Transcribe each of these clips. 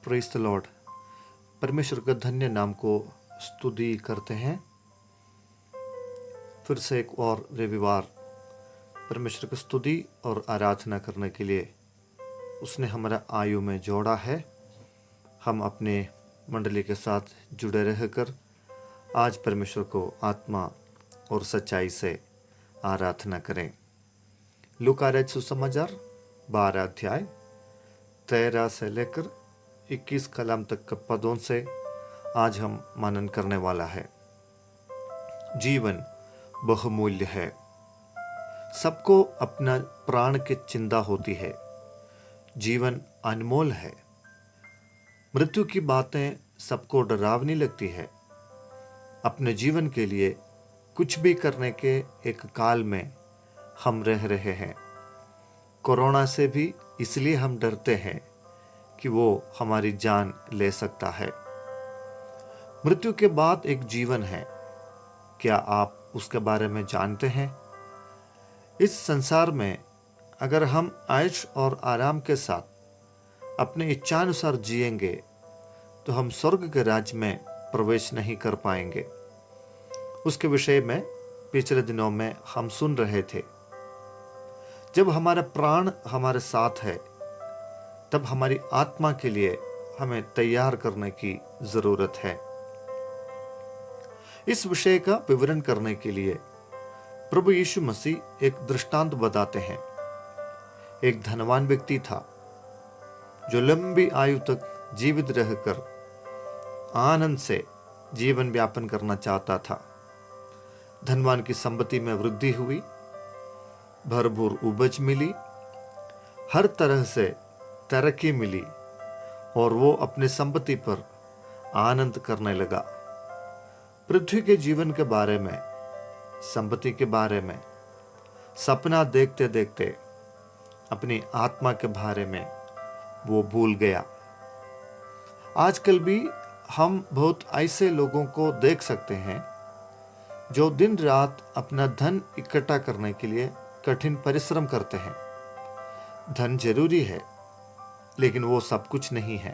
Praise the Lord. परमेश्वर का धन्य नाम को स्तुति करते हैं। फिर से एक और रविवार परमेश्वर की स्तुति और आराधना करने के लिए उसने हमारा आयु में जोड़ा है। हम अपने मंडली के साथ जुड़े रहकर आज परमेश्वर को आत्मा और सच्चाई से आराधना करें। लूका रचित सुसमाचार 12 अध्याय 13 से लेकर 21 कलाम तक के पदों से आज हम मनन करने वाला है। जीवन बहुमूल्य है। सबको अपना प्राण की चिंता होती है। जीवन अनमोल है। मृत्यु की बातें सबको डरावनी लगती है। अपने जीवन के लिए कुछ भी करने के एक काल में हम रह रहे हैं। कोरोना से भी इसलिए हम डरते हैं कि वो हमारी जान ले सकता है। मृत्यु के बाद एक जीवन है। क्या आप उसके बारे में जानते हैं? इस संसार में अगर हम ऐश और आराम के साथ अपनी इच्छानुसार जिएंगे तो हम स्वर्ग के राज्य में प्रवेश नहीं कर पाएंगे। उसके विषय में पिछले दिनों में हम सुन रहे थे। जब हमारा प्राण हमारे साथ है तब हमारी आत्मा के लिए हमें तैयार करने की जरूरत है। इस विषय का विवरण करने के लिए प्रभु यीशु मसीह एक दृष्टांत बताते हैं। एक धनवान व्यक्ति था जो लंबी आयु तक जीवित रहकर आनंद से जीवन व्यापन करना चाहता था। धनवान की संपत्ति में वृद्धि हुई, भरपूर उपज मिली, हर तरह से तरक्की मिली और वो अपने संपत्ति पर आनंद करने लगा। पृथ्वी के जीवन के बारे में, संपत्ति के बारे में सपना देखते देखते अपनी आत्मा के बारे में वो भूल गया। आजकल भी हम बहुत ऐसे लोगों को देख सकते हैं जो दिन रात अपना धन इकट्ठा करने के लिए कठिन परिश्रम करते हैं। धन जरूरी है, लेकिन वो सब कुछ नहीं है।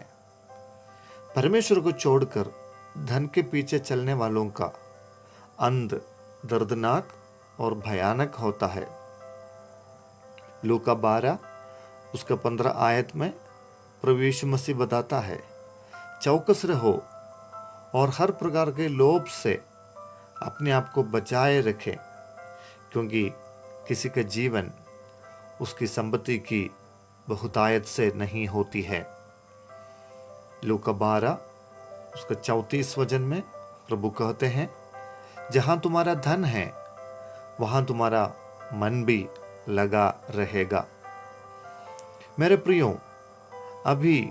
परमेश्वर को छोड़कर धन के पीछे चलने वालों का अंत दर्दनाक और भयानक होता है। लूका 12 उसका 15 आयत में प्रभु यीशु मसीह बताता है, चौकस रहो और हर प्रकार के लोभ से अपने आप को बचाए रखें, क्योंकि किसी का जीवन उसकी संपत्ति की बहुतायत से नहीं होती है। लूका 12 उसका 34 वचन में प्रभु कहते हैं, जहां तुम्हारा धन है वहां तुम्हारा मन भी लगा रहेगा। मेरे प्रियो, अभी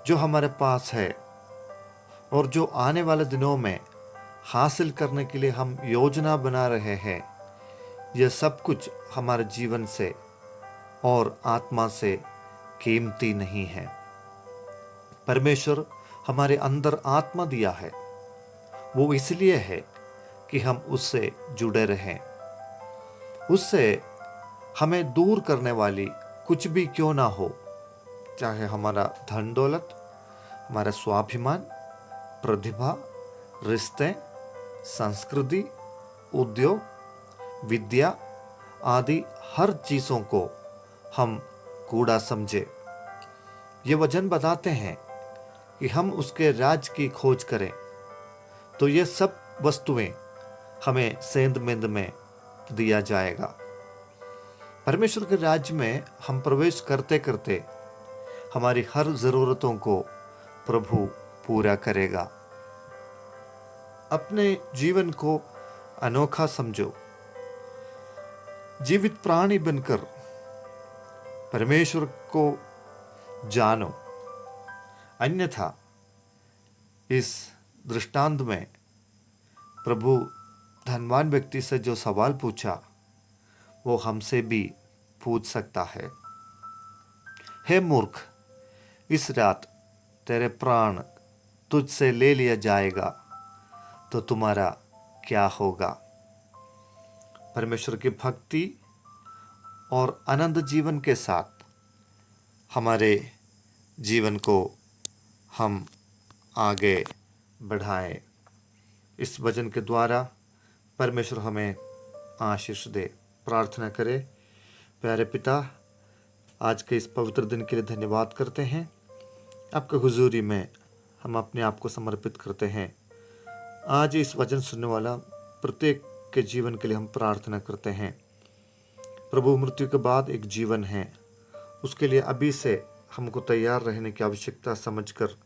जो हमारे पास है और जो आने वाले दिनों में हासिल करने के लिए हम योजना बना रहे हैं, यह सब कुछ हमारे जीवन से और आत्मा से कीमती नहीं है। परमेश्वर हमारे अंदर आत्मा दिया है, वो इसलिए है कि हम उससे जुड़े रहें। उससे हमें दूर करने वाली कुछ भी क्यों ना हो, चाहे हमारा धन दौलत, हमारा स्वाभिमान, प्रतिभा, रिश्ते, संस्कृति, उद्योग, विद्या आदि हर चीजों को हम कूड़ा समझे। ये वचन बताते हैं कि हम उसके राज की खोज करें तो ये सब वस्तुएं हमें सेंध मेंध में दिया जाएगा। परमेश्वर के राज्य में हम प्रवेश करते करते हमारी हर जरूरतों को प्रभु पूरा करेगा। अपने जीवन को अनोखा समझो। जीवित प्राणी बनकर परमेश्वर को जानो। अन्यथा इस दृष्टांत में प्रभु धनवान व्यक्ति से जो सवाल पूछा वो हमसे भी पूछ सकता है। हे मूर्ख, इस रात तेरे प्राण तुझसे ले लिया जाएगा तो तुम्हारा क्या होगा? परमेश्वर की भक्ति और आनंद जीवन के साथ हमारे जीवन को हम आगे बढ़ाएं। इस वचन के द्वारा परमेश्वर हमें आशीष दे। प्रार्थना करें। प्यारे पिता, आज के इस पवित्र दिन के लिए धन्यवाद करते हैं। आपके हुजूरी में हम अपने आप को समर्पित करते हैं। आज इस वचन सुनने वाला प्रत्येक के जीवन के लिए हम प्रार्थना करते हैं। प्रभु, मृत्यु के बाद एक जीवन है, उसके लिए अभी से हमको तैयार रहने की आवश्यकता समझकर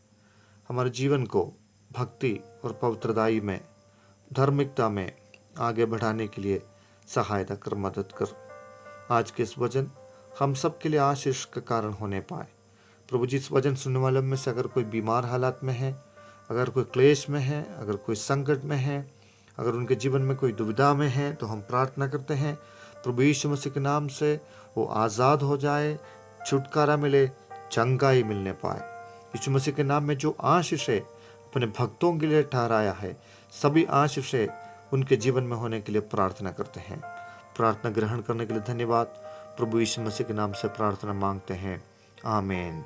हमारे जीवन को भक्ति और पवित्रताई में, धार्मिकता में आगे बढ़ाने के लिए सहायता कर, मदद कर। आज के इस वचन हम सब के लिए आशीष का कारण होने पाए। प्रभु जी, इस वचन सुनने वालों में से अगर कोई बीमार हालात में है, अगर कोई क्लेश में है, अगर कोई संकट में है, अगर उनके जीवन में कोई दुविधा में है, तो हम प्रार्थना करते हैं प्रभु यीशु मसीह के नाम से वो आज़ाद हो जाए, छुटकारा मिले, चंगाई मिलने पाए। यीशु मसीह के नाम में जो आशीष है अपने भक्तों के लिए ठहराया है, सभी आशीष उनके जीवन में होने के लिए प्रार्थना करते हैं। प्रार्थना ग्रहण करने के लिए धन्यवाद। प्रभु यीशु मसीह के नाम से प्रार्थना मांगते हैं। आमीन।